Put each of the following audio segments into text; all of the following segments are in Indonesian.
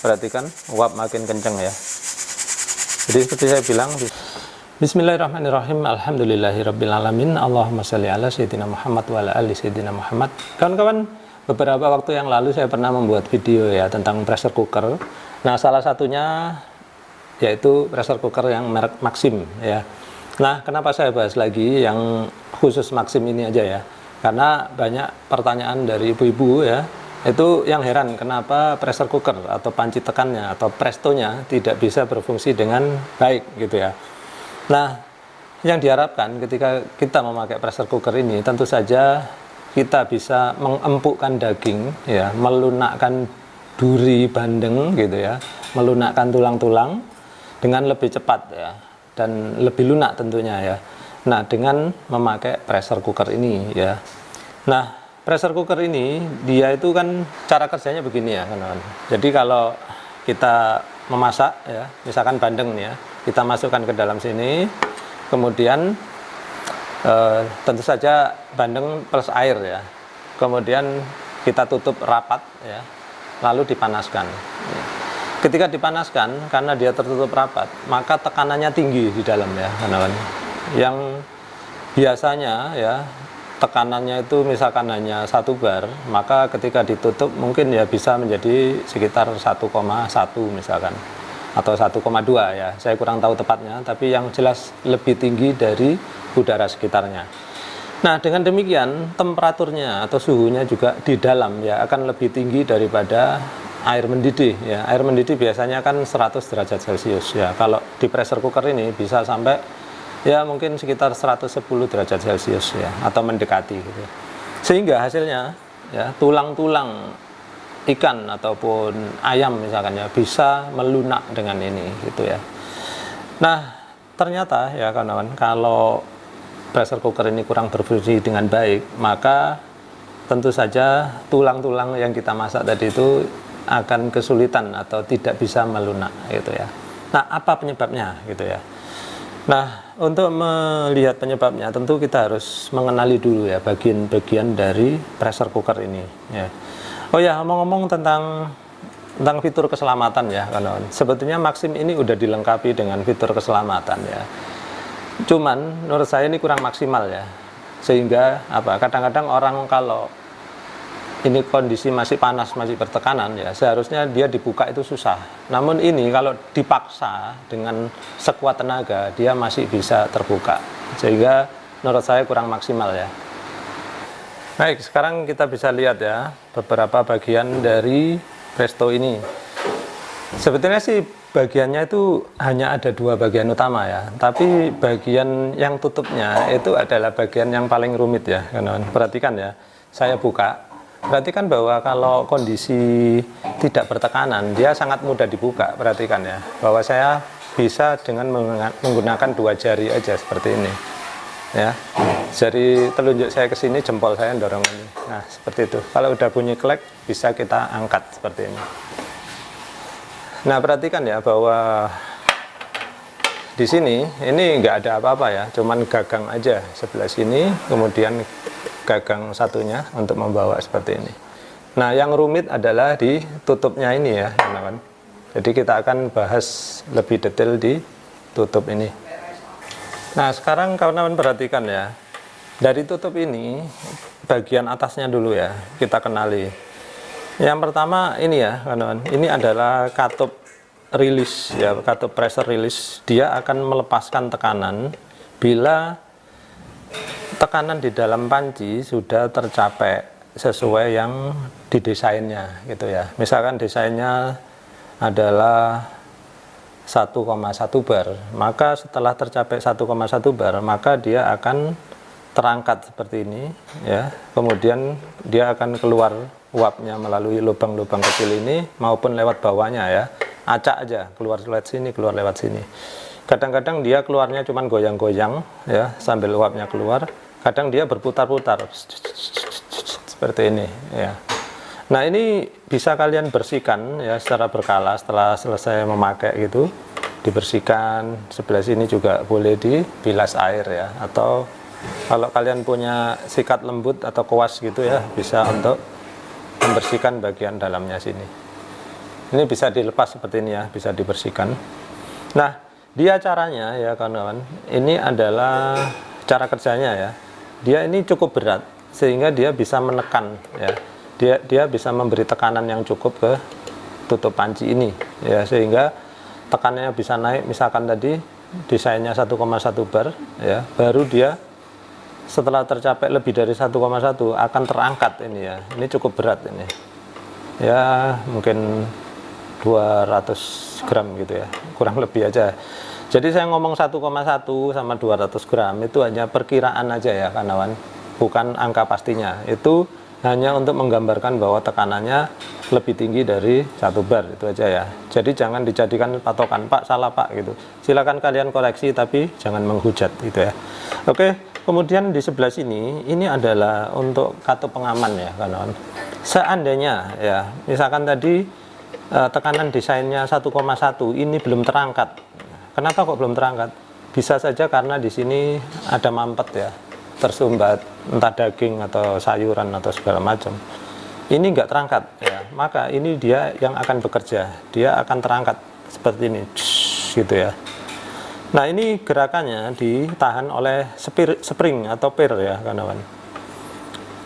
perhatikan uap makin kenceng ya. Jadi seperti saya bilang, Bismillahirrahmanirrahim, alhamdulillahirrabbilalamin, Allahumma sholli ala sayyidina Muhammad wa ala ali sayyidina Muhammad. Kawan-kawan, beberapa waktu yang lalu saya pernah membuat video ya tentang pressure cooker. Nah, salah satunya yaitu pressure cooker yang merek Maxim ya. Nah, kenapa saya bahas lagi yang khusus Maxim ini aja ya? Karena banyak pertanyaan dari ibu-ibu ya, itu yang heran kenapa pressure cooker atau panci tekannya atau prestonya tidak bisa berfungsi dengan baik gitu ya. Nah, yang diharapkan ketika kita memakai pressure cooker ini tentu saja kita bisa mengempukkan daging ya, melunakkan duri bandeng gitu ya, melunakkan tulang-tulang dengan lebih cepat ya dan lebih lunak tentunya ya. Nah, dengan memakai pressure cooker ini ya. Nah, pressure cooker ini dia itu kan cara kerjanya begini ya kawan-kawan. Jadi kalau kita memasak ya, misalkan bandeng nih ya, kita masukkan ke dalam sini, kemudian tentu saja bandeng plus air ya, kemudian kita tutup rapat ya, lalu dipanaskan ya. Ketika dipanaskan, karena dia tertutup rapat, maka tekanannya tinggi di dalam ya kawan-kawan. Yang biasanya ya tekanannya itu misalkan hanya 1 bar, maka ketika ditutup mungkin ya bisa menjadi sekitar 1,1 misalkan atau 1,2 ya, saya kurang tahu tepatnya, tapi yang jelas lebih tinggi dari udara sekitarnya. Nah, dengan demikian temperaturnya atau suhunya juga di dalam ya akan lebih tinggi daripada air mendidih ya. Air mendidih biasanya kan 100 derajat Celcius ya. Kalau di pressure cooker ini bisa sampai ya mungkin sekitar 110 derajat Celcius ya, atau mendekati gitu. Sehingga hasilnya ya tulang-tulang ikan ataupun ayam misalkan ya bisa melunak dengan ini gitu ya. Nah, ternyata ya kawan-kawan, kalau pressure cooker ini kurang berfungsi dengan baik, maka tentu saja tulang-tulang yang kita masak tadi itu akan kesulitan atau tidak bisa melunak gitu ya. Nah, apa penyebabnya gitu ya. Nah, untuk melihat penyebabnya tentu kita harus mengenali dulu ya bagian-bagian dari pressure cooker ini ya. Oh ya, ngomong-ngomong tentang fitur keselamatan ya kawan-kawan. Sebetulnya Maxim ini udah dilengkapi dengan fitur keselamatan ya. Cuman menurut saya ini kurang maksimal ya. Sehingga kadang-kadang orang kalau ini kondisi masih panas, masih bertekanan ya, seharusnya dia dibuka itu susah. Namun ini kalau dipaksa dengan sekuat tenaga, dia masih bisa terbuka. Sehingga menurut saya kurang maksimal ya. Baik, sekarang kita bisa lihat ya beberapa bagian dari presto ini. Sebetulnya sih bagiannya itu hanya ada 2 bagian utama ya, tapi bagian yang tutupnya itu adalah bagian yang paling rumit ya kawan-kawan. Perhatikan ya, saya buka. Perhatikan bahwa kalau kondisi tidak bertekanan, dia sangat mudah dibuka. Perhatikan ya, bahwa saya bisa dengan menggunakan 2 jari aja seperti ini ya. Jari telunjuk saya ke sini, jempol saya dorong ini. Nah, seperti itu. Kalau udah bunyi klek, bisa kita angkat seperti ini. Nah, perhatikan ya bahwa di sini ini nggak ada apa-apa ya, cuman gagang aja sebelah sini, kemudian gagang satunya untuk membawa seperti ini. Nah, yang rumit adalah di tutupnya ini ya, teman-teman. Jadi kita akan bahas lebih detail di tutup ini. Nah, sekarang kawan-kawan perhatikan ya. Dari tutup ini, bagian atasnya dulu ya, kita kenali. Yang pertama ini ya, kawan-kawan. Ini adalah katup release ya, katup pressure release. Dia akan melepaskan tekanan bila tekanan di dalam panci sudah tercapai sesuai yang didesainnya gitu ya. Misalkan desainnya adalah 1,1 bar, maka setelah tercapai 1,1 bar, maka dia akan terangkat seperti ini ya, kemudian dia akan keluar uapnya melalui lubang-lubang kecil ini maupun lewat bawahnya ya, acak aja keluar lewat sini, keluar lewat sini. Kadang-kadang dia keluarnya cuman goyang-goyang ya sambil uapnya keluar, kadang dia berputar-putar seperti ini ya. Nah, ini bisa kalian bersihkan ya secara berkala setelah selesai memakai gitu, dibersihkan. Sebelah sini juga boleh dibilas air ya, atau kalau kalian punya sikat lembut atau kuas gitu ya, bisa untuk membersihkan bagian dalamnya sini. Ini bisa dilepas seperti ini ya, bisa dibersihkan. Nah, dia caranya ya kawan-kawan, ini adalah cara kerjanya ya. Dia ini cukup berat sehingga dia bisa menekan ya. Dia bisa memberi tekanan yang cukup ke tutup panci ini ya, sehingga tekanannya bisa naik. Misalkan tadi desainnya 1,1 bar ya, baru dia setelah tercapai lebih dari 1,1 akan terangkat ini ya. Ini cukup berat ini ya, mungkin 200 gram gitu ya, kurang lebih aja. Jadi saya ngomong 1,1 sama 200 gram itu hanya perkiraan aja ya kawan, bukan angka pastinya. Itu hanya untuk menggambarkan bahwa tekanannya lebih tinggi dari 1 bar, itu aja ya. Jadi jangan dijadikan patokan, Pak salah Pak gitu. Silakan kalian koreksi tapi jangan menghujat gitu ya. Oke, kemudian di sebelah sini ini adalah untuk katup pengaman ya kawan. Seandainya ya, misalkan tadi tekanan desainnya 1,1 ini belum terangkat. Kenapa kok belum terangkat? Bisa saja karena di sini ada mampet ya, tersumbat entah daging atau sayuran atau segala macam. Ini enggak terangkat ya, maka ini dia yang akan bekerja. Dia akan terangkat seperti ini, gitu ya. Nah, ini gerakannya ditahan oleh spring atau pir ya kawan.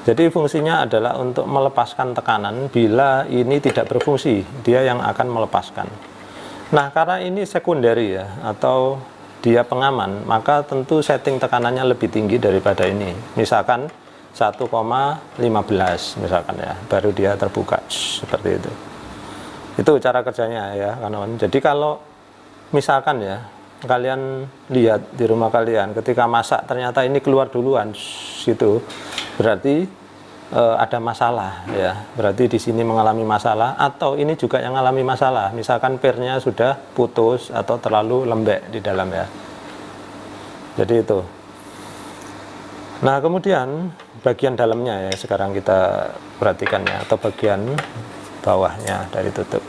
Jadi fungsinya adalah untuk melepaskan tekanan bila ini tidak berfungsi, dia yang akan melepaskan. Nah, karena ini sekunderi ya, atau dia pengaman, maka tentu setting tekanannya lebih tinggi daripada ini. Misalkan 1,15 misalkan ya, baru dia terbuka seperti itu. Itu cara kerjanya ya, kawan. Jadi kalau misalkan ya, kalian lihat di rumah kalian ketika masak ternyata ini keluar duluan gitu, berarti ada masalah ya, berarti di sini mengalami masalah, atau ini juga yang mengalami masalah, misalkan pirnya sudah putus atau terlalu lembek di dalam ya. Jadi itu. Nah, kemudian bagian dalamnya ya sekarang kita perhatikan ya, atau bagian bawahnya dari tutup.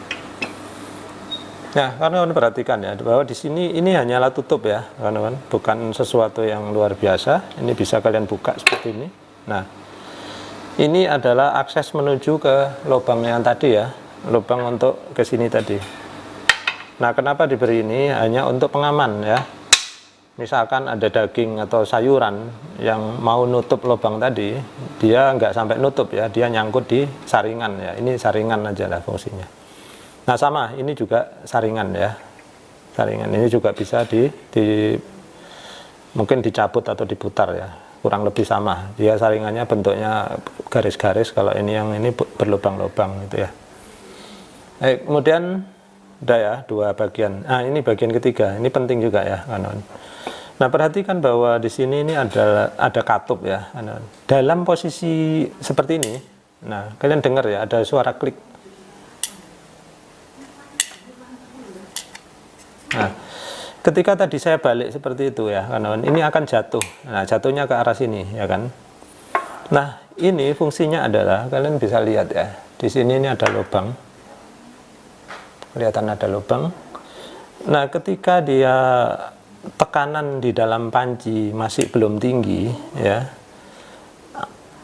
Nah, karena perhatikan ya bahwa di sini ini hanyalah tutup ya, kawan-kawan, bukan sesuatu yang luar biasa. Ini bisa kalian buka seperti ini. Nah, ini adalah akses menuju ke lubang yang tadi ya, lubang untuk ke sini tadi. Nah, kenapa diberi ini? Hanya untuk pengaman ya. Misalkan ada daging atau sayuran yang mau nutup lubang tadi, dia nggak sampai nutup ya, dia nyangkut di saringan ya. Ini saringan aja lah fungsinya. Nah, sama, ini juga saringan ya. Saringan ini juga bisa mungkin dicabut atau diputar ya. Kurang lebih sama, dia saringannya bentuknya garis-garis, kalau ini yang ini berlubang-lubang gitu ya. Kemudian udah ya, dua bagian. Nah, ini bagian ketiga, ini penting juga ya kawan. Nah, perhatikan bahwa di sini ini ada katup ya kawan. Dalam posisi seperti ini, nah kalian dengar ya, ada suara klik. Nah, ketika tadi saya balik seperti itu ya kawan, ini akan jatuh. Nah, jatuhnya ke arah sini ya kan. Nah, ini fungsinya adalah kalian bisa lihat ya, di sini ini ada lubang, kelihatan ada lubang. Nah, ketika dia tekanan di dalam panci masih belum tinggi ya,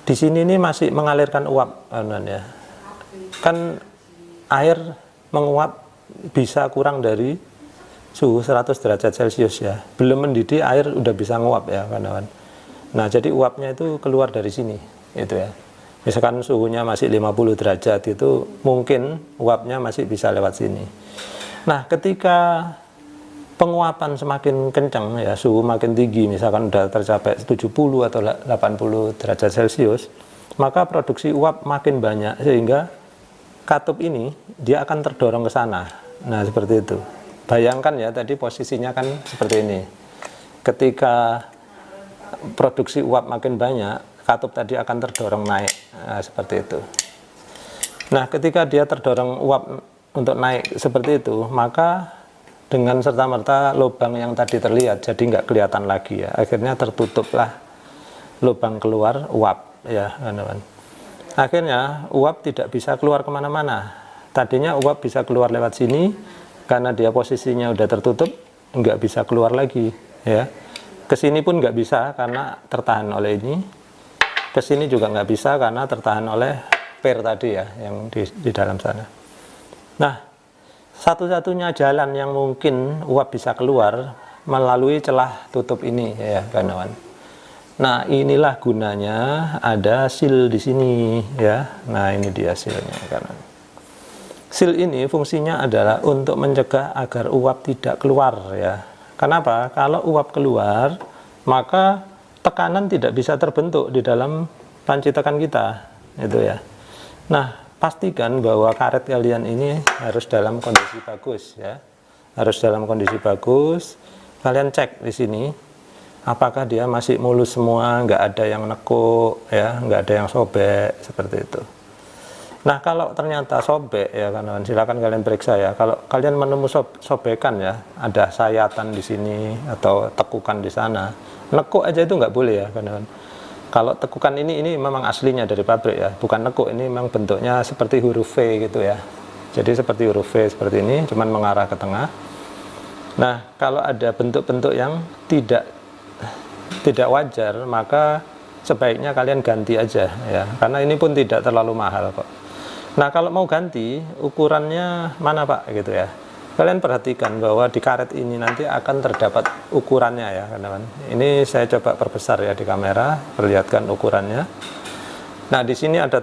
di sini ini masih mengalirkan uap kawan ya. Kan air menguap bisa kurang dari suhu 100 derajat Celcius ya, belum mendidih air udah bisa nguap ya kawan-kawan. Nah, jadi uapnya itu keluar dari sini itu ya. Misalkan suhunya masih 50 derajat itu mungkin uapnya masih bisa lewat sini. Nah, ketika penguapan semakin kencang ya, suhu makin tinggi, misalkan udah tercapai 70 atau 80 derajat Celcius, maka produksi uap makin banyak sehingga katup ini dia akan terdorong ke sana. Nah, seperti itu. Bayangkan ya, tadi posisinya kan seperti ini. Ketika produksi uap makin banyak, katup tadi akan terdorong naik. Nah, seperti itu. Nah, ketika dia terdorong uap untuk naik seperti itu, maka dengan serta-merta lubang yang tadi terlihat jadi nggak kelihatan lagi ya. Akhirnya tertutuplah lubang keluar uap ya, teman-teman. Akhirnya uap tidak bisa keluar kemana-mana. Tadinya uap bisa keluar lewat sini, karena dia posisinya udah tertutup, nggak bisa keluar lagi ya. Kesini pun nggak bisa karena tertahan oleh ini. Kesini juga nggak bisa karena tertahan oleh pir tadi ya, yang di dalam sana. Nah, satu-satunya jalan yang mungkin uap bisa keluar melalui celah tutup ini ya kawan. Nah, inilah gunanya ada seal di sini ya. Nah, ini dia sealnya kawan. Seal ini fungsinya adalah untuk mencegah agar uap tidak keluar ya. Kenapa? Kalau uap keluar, maka tekanan tidak bisa terbentuk di dalam panci tekan kita, itu ya. Nah, pastikan bahwa karet kalian ini harus dalam kondisi bagus ya. Harus dalam kondisi bagus. Kalian cek di sini apakah dia masih mulus semua, nggak ada yang nekuk ya, nggak ada yang sobek seperti itu. Nah, kalau ternyata sobek ya kawan, silakan kalian periksa ya. Kalau kalian menemu sobekan ya, ada sayatan di sini atau tekukan di sana, nekuk aja itu nggak boleh ya kawan. Kalau tekukan ini memang aslinya dari pabrik ya, bukan nekuk, ini memang bentuknya seperti huruf V gitu ya. Jadi seperti huruf V seperti ini, cuman mengarah ke tengah. Nah, kalau ada bentuk-bentuk yang tidak wajar, maka sebaiknya kalian ganti aja ya, karena ini pun tidak terlalu mahal kok. Nah, kalau mau ganti, ukurannya mana Pak gitu ya. Kalian perhatikan bahwa di karet ini nanti akan terdapat ukurannya ya kawan. Ini saya coba perbesar ya di kamera, perlihatkan ukurannya. Nah, di sini ada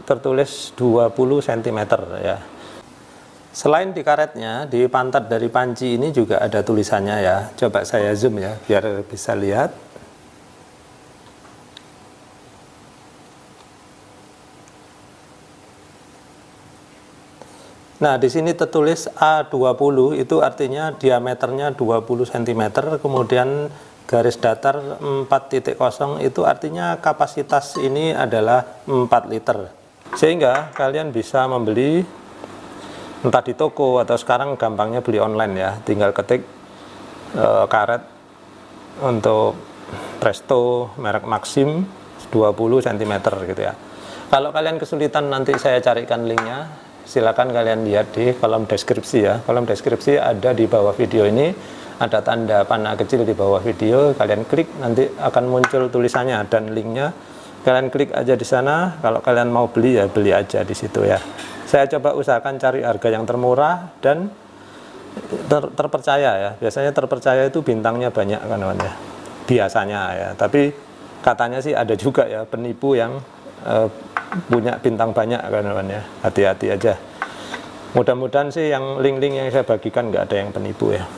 tertulis 20 cm ya. Selain di karetnya, di pantat dari panci ini juga ada tulisannya ya. Coba saya zoom ya biar bisa lihat. Nah, di sini tertulis A20, itu artinya diameternya 20 cm, kemudian garis datar 4.0 itu artinya kapasitas ini adalah 4 liter. Sehingga kalian bisa membeli entah di toko atau sekarang gampangnya beli online ya, tinggal ketik karet untuk Presto merek Maxim 20 cm gitu ya. Kalau kalian kesulitan nanti saya carikan linknya, silakan kalian lihat di kolom deskripsi ya. Kolom deskripsi ada di bawah video ini, ada tanda panah kecil di bawah video, kalian klik nanti akan muncul tulisannya dan linknya. Kalian klik aja di sana. Kalau kalian mau beli ya beli aja di situ ya. Saya coba usahakan cari harga yang termurah dan terpercaya ya. Biasanya terpercaya itu bintangnya banyak kan ya. Biasanya ya. Tapi katanya sih ada juga ya penipu yang punya bintang banyak kan ya. Hati-hati aja. Mudah-mudahan sih yang link-link yang saya bagikan nggak ada yang penipu ya.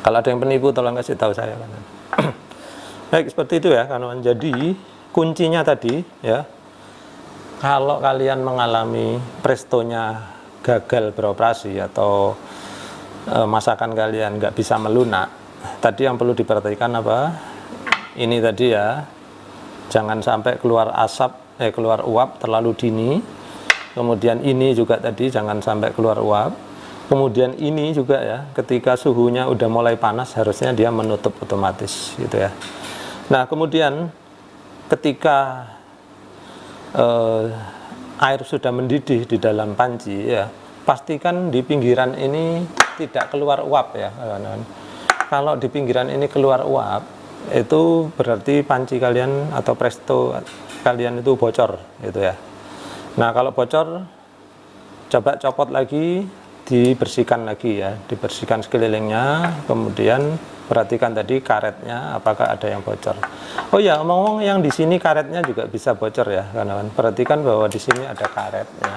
Kalau ada yang penipu tolong kasih tahu saya kan. Baik, seperti itu ya kawan. Jadi kuncinya tadi ya, kalau kalian mengalami Prestonya gagal beroperasi atau masakan kalian nggak bisa melunak, tadi yang perlu diperhatikan apa? Ini tadi ya, jangan sampai keluar keluar uap terlalu dini. Kemudian ini juga tadi jangan sampai keluar uap. Kemudian ini juga ya, ketika suhunya udah mulai panas harusnya dia menutup otomatis gitu ya. Nah, kemudian ketika air sudah mendidih di dalam panci ya, pastikan di pinggiran ini tidak keluar uap ya kawan-kawan. Kalau di pinggiran ini keluar uap, itu berarti panci kalian atau Presto kalian itu bocor gitu ya. Nah, kalau bocor coba copot lagi, dibersihkan lagi ya, dibersihkan sekelilingnya, kemudian perhatikan tadi karetnya apakah ada yang bocor. Oh ya, omong-omong yang di sini karetnya juga bisa bocor ya kawan-kawan. Perhatikan bahwa di sini ada karetnya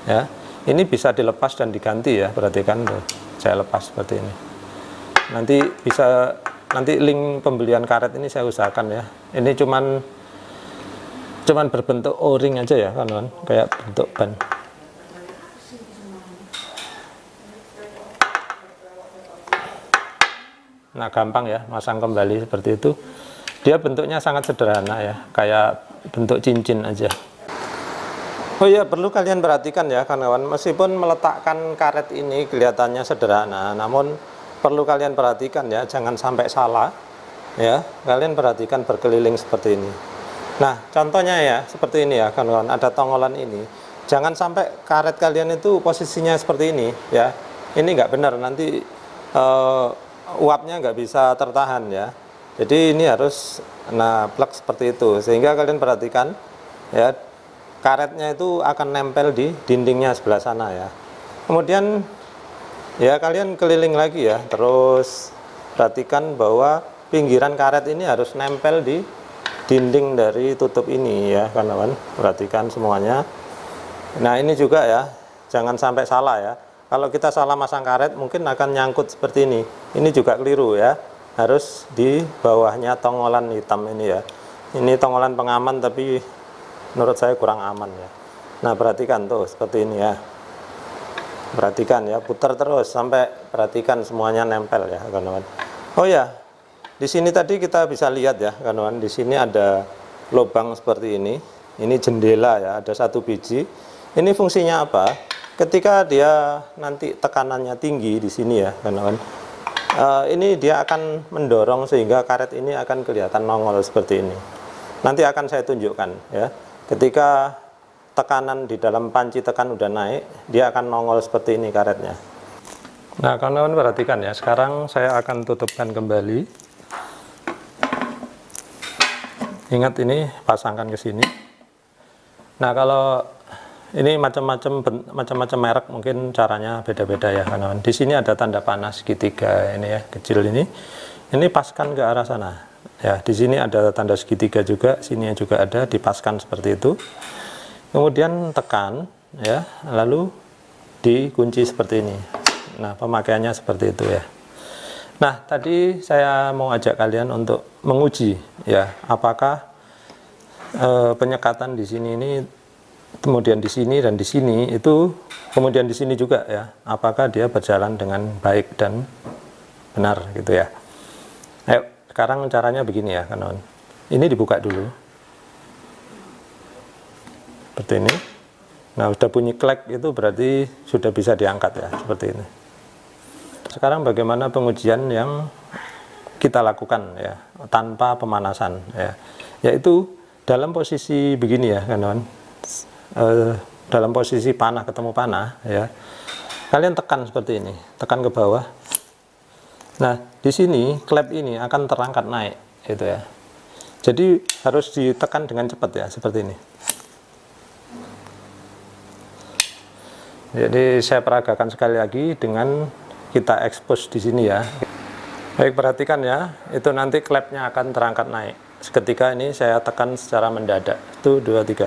ya. Ini bisa dilepas dan diganti ya, perhatikan tuh. Saya lepas seperti ini. Nanti link pembelian karet ini saya usahakan ya. Ini cuman berbentuk O-ring aja ya kawan-kawan, kayak bentuk ban. Nah, gampang ya masang kembali seperti itu. Dia bentuknya sangat sederhana ya, kayak bentuk cincin aja. Oh iya, perlu kalian perhatikan ya kawan-kawan, meskipun meletakkan karet ini kelihatannya sederhana, namun perlu kalian perhatikan ya, jangan sampai salah ya. Kalian perhatikan berkeliling seperti ini. Nah, contohnya ya seperti ini ya kawan-kawan, ada tongolan ini. Jangan sampai karet kalian itu posisinya seperti ini ya. Ini nggak benar, nanti uapnya nggak bisa tertahan ya. Jadi ini harus plug seperti itu, sehingga kalian perhatikan ya, karetnya itu akan nempel di dindingnya sebelah sana ya. Kemudian Ya, kalian keliling lagi ya, terus perhatikan bahwa pinggiran karet ini harus nempel di dinding dari tutup ini ya kawan-kawan. Perhatikan semuanya. Nah, ini juga ya, jangan sampai salah ya. Kalau kita salah masang karet mungkin akan nyangkut seperti ini. Ini juga keliru ya. Harus di bawahnya tongolan hitam ini ya. Ini tongolan pengaman tapi menurut saya kurang aman ya. Nah, perhatikan tuh seperti ini ya. Perhatikan ya, putar terus sampai perhatikan semuanya nempel ya kawan-kawan. Oh ya, di sini tadi kita bisa lihat ya kawan-kawan, di sini ada lubang seperti ini. Ini jendela ya, ada 1 biji. Ini fungsinya apa? Ketika dia nanti tekanannya tinggi di sini ya kawan-kawan, ini dia akan mendorong sehingga karet ini akan kelihatan nongol seperti ini. Nanti akan saya tunjukkan ya. Ketika tekanan di dalam panci tekan udah naik, dia akan nongol seperti ini karetnya. Nah, kawan-kawan perhatikan ya, sekarang saya akan tutupkan kembali. Ingat ini pasangkan ke sini. Nah, kalau ini macam-macam merek mungkin caranya beda-beda ya kawan-kawan. Di sini ada tanda panah segitiga ini ya, kecil ini. Ini paskan ke arah sana. Ya, di sini ada tanda segitiga juga, sini juga ada, dipaskan seperti itu. Kemudian tekan ya, lalu dikunci seperti ini. Nah, pemakaiannya seperti itu ya. Nah, tadi saya mau ajak kalian untuk menguji ya, apakah penyekatan di sini ini, kemudian di sini dan di sini itu, kemudian di sini juga ya, apakah dia berjalan dengan baik dan benar gitu ya. Ayo, sekarang caranya begini ya kawan. Ini dibuka dulu. Seperti ini. Nah, sudah bunyi klek itu berarti sudah bisa diangkat ya, seperti ini. Sekarang bagaimana pengujian yang kita lakukan ya, tanpa pemanasan ya. Yaitu dalam posisi begini ya, kawan. Dalam posisi panah ketemu panah ya. Kalian tekan seperti ini, tekan ke bawah. Nah, di sini klep ini akan terangkat naik gitu ya. Jadi harus ditekan dengan cepat ya, seperti ini. Jadi saya peragakan sekali lagi dengan kita expose di sini ya. Baik, perhatikan ya, itu nanti klepnya akan terangkat naik. Seketika ini saya tekan secara mendadak. 1, 2, 3.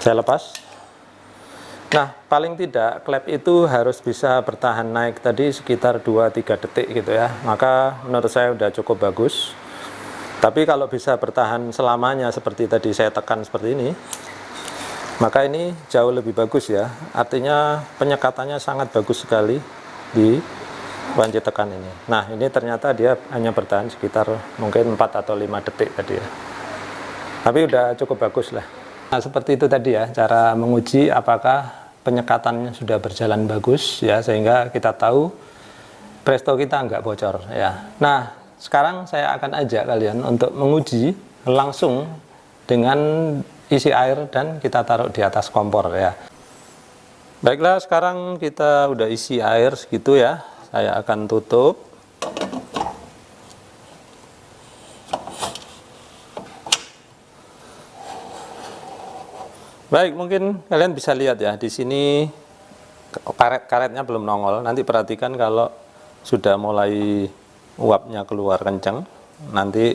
Saya lepas. Nah, paling tidak klep itu harus bisa bertahan naik tadi sekitar 2-3 detik gitu ya. Maka menurut saya udah cukup bagus. Tapi kalau bisa bertahan selamanya seperti tadi saya tekan seperti ini, maka ini jauh lebih bagus ya. Artinya penyekatannya sangat bagus sekali di panci tekan ini. Nah, ini ternyata dia hanya bertahan sekitar mungkin 4 atau 5 detik tadi ya. Tapi udah cukup bagus lah. Nah, seperti itu tadi ya, cara menguji apakah penyekatannya sudah berjalan bagus ya, sehingga kita tahu presto kita nggak bocor ya. Nah, sekarang saya akan ajak kalian untuk menguji langsung dengan isi air dan kita taruh di atas kompor ya. Baiklah, sekarang kita udah isi air segitu ya. Saya akan tutup. Baik, mungkin kalian bisa lihat ya, di sini karet-karetnya belum nongol. Nanti perhatikan kalau sudah mulai uapnya keluar kencang, nanti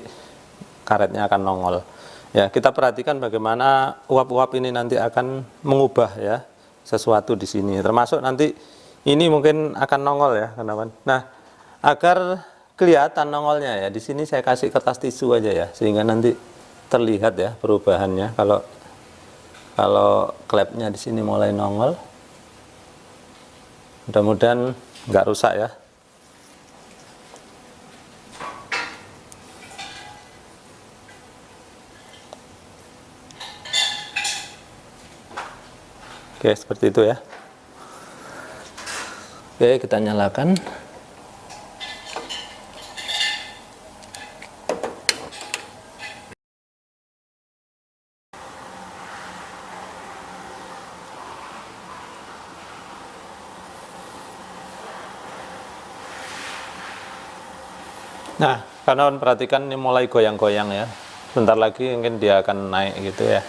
karetnya akan nongol. Ya, kita perhatikan bagaimana uap-uap ini nanti akan mengubah ya sesuatu di sini. Termasuk nanti ini mungkin akan nongol ya, teman-teman. Nah, agar kelihatan nongolnya ya, di sini saya kasih kertas tisu aja ya, sehingga nanti terlihat ya perubahannya. Kalau klepnya di sini mulai nongol, mudah-mudahan nggak rusak ya. Oke, seperti itu ya. Oke, kita nyalakan. Nah, kawan perhatikan ini mulai goyang-goyang ya. Bentar lagi mungkin dia akan naik gitu ya.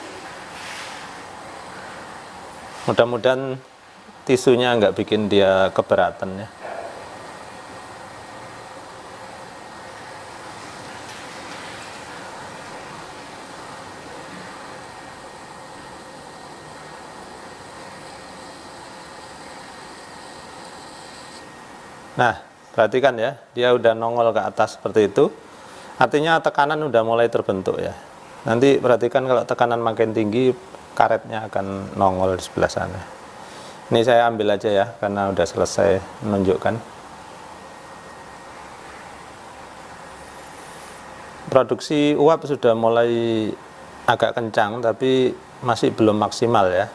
Mudah-mudahan tisunya nggak bikin dia keberatan ya. Nah, perhatikan ya, dia udah nongol ke atas seperti itu. Artinya tekanan udah mulai terbentuk ya. Nanti perhatikan kalau tekanan makin tinggi, karetnya akan nongol di sebelah sana. Ini saya ambil aja ya, karena udah selesai menunjukkan. Produksi uap sudah mulai agak kencang, tapi masih belum maksimal ya.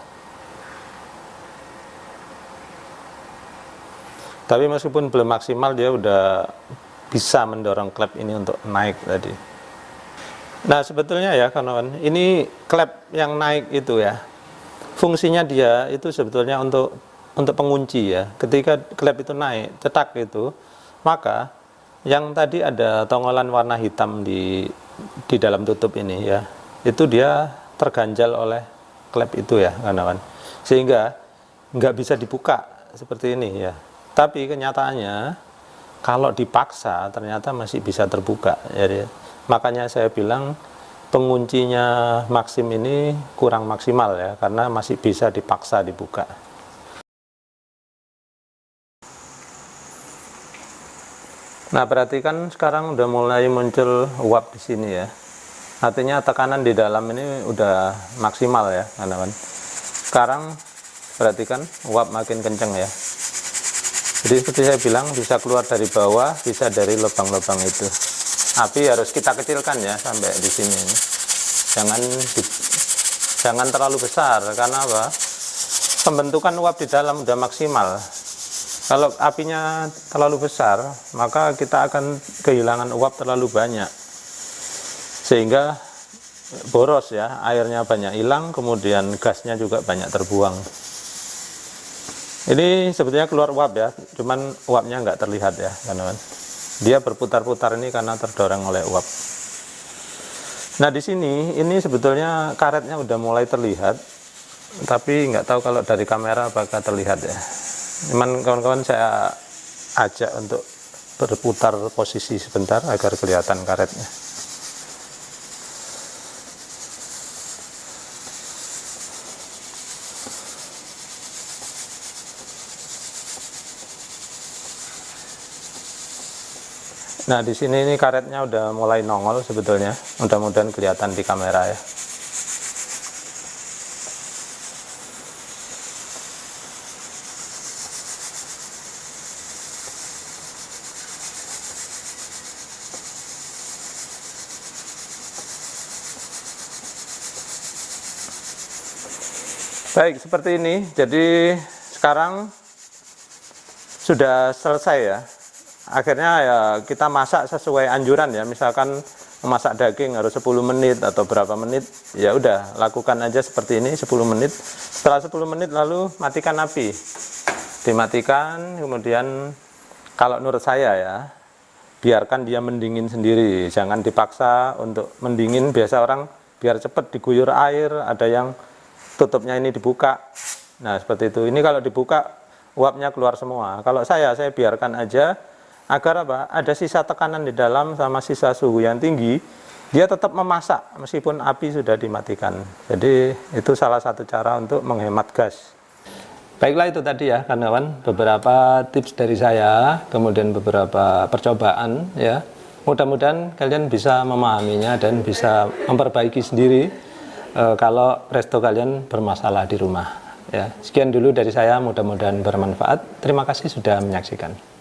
Tapi meskipun belum maksimal, dia udah bisa mendorong klep ini untuk naik tadi. Nah sebetulnya ya kawan, ini klep yang naik itu ya, fungsinya dia itu sebetulnya untuk pengunci ya. Ketika klep itu naik, cetak itu, maka yang tadi ada tongolan warna hitam di dalam tutup ini ya, itu dia terganjal oleh klep itu ya kawan, sehingga nggak bisa dibuka seperti ini ya. Tapi kenyataannya kalau dipaksa ternyata masih bisa terbuka. Jadi makanya saya bilang penguncinya Maxim ini kurang maksimal ya, karena masih bisa dipaksa dibuka. Nah perhatikan sekarang udah mulai muncul uap di sini ya. Artinya tekanan di dalam ini udah maksimal ya teman-teman. Sekarang perhatikan uap makin kenceng ya. Jadi seperti saya bilang, bisa keluar dari bawah, bisa dari lubang-lubang itu. Api harus kita kecilkan ya sampai di sini. Jangan terlalu besar, karena apa? Pembentukan uap di dalam udah maksimal. Kalau apinya terlalu besar, maka kita akan kehilangan uap terlalu banyak, sehingga boros ya, airnya banyak hilang, kemudian gasnya juga banyak terbuang. Ini sebetulnya keluar uap ya, cuman uapnya nggak terlihat ya teman-teman. Dia berputar-putar ini karena terdorong oleh uap. Nah di sini ini sebetulnya karetnya udah mulai terlihat, tapi nggak tahu kalau dari kamera apakah terlihat ya. Cuman kawan-kawan saya ajak untuk berputar posisi sebentar agar kelihatan karetnya. Nah di sini ini karetnya udah mulai nongol sebetulnya, mudah-mudahan kelihatan di kamera ya. Baik, seperti ini. Jadi sekarang sudah selesai ya. Akhirnya ya kita masak sesuai anjuran ya, misalkan memasak daging harus 10 menit atau berapa menit, ya udah lakukan aja seperti ini 10 menit. Setelah 10 menit lalu matikan api, dimatikan. Kemudian kalau menurut saya ya, biarkan dia mendingin sendiri, jangan dipaksa untuk mendingin. Biasa orang biar cepat diguyur air, ada yang tutupnya ini dibuka. Nah seperti itu. Ini kalau dibuka uapnya keluar semua. Kalau saya biarkan aja, agar apa? Ada sisa tekanan di dalam sama sisa suhu yang tinggi, dia tetap memasak meskipun api sudah dimatikan. Jadi itu salah satu cara untuk menghemat gas. Baiklah, itu tadi ya kawan-kawan, beberapa tips dari saya, kemudian beberapa percobaan ya. Mudah-mudahan kalian bisa memahaminya dan bisa memperbaiki sendiri kalau resto kalian bermasalah di rumah ya. Sekian dulu dari saya, mudah-mudahan bermanfaat. Terima kasih sudah menyaksikan.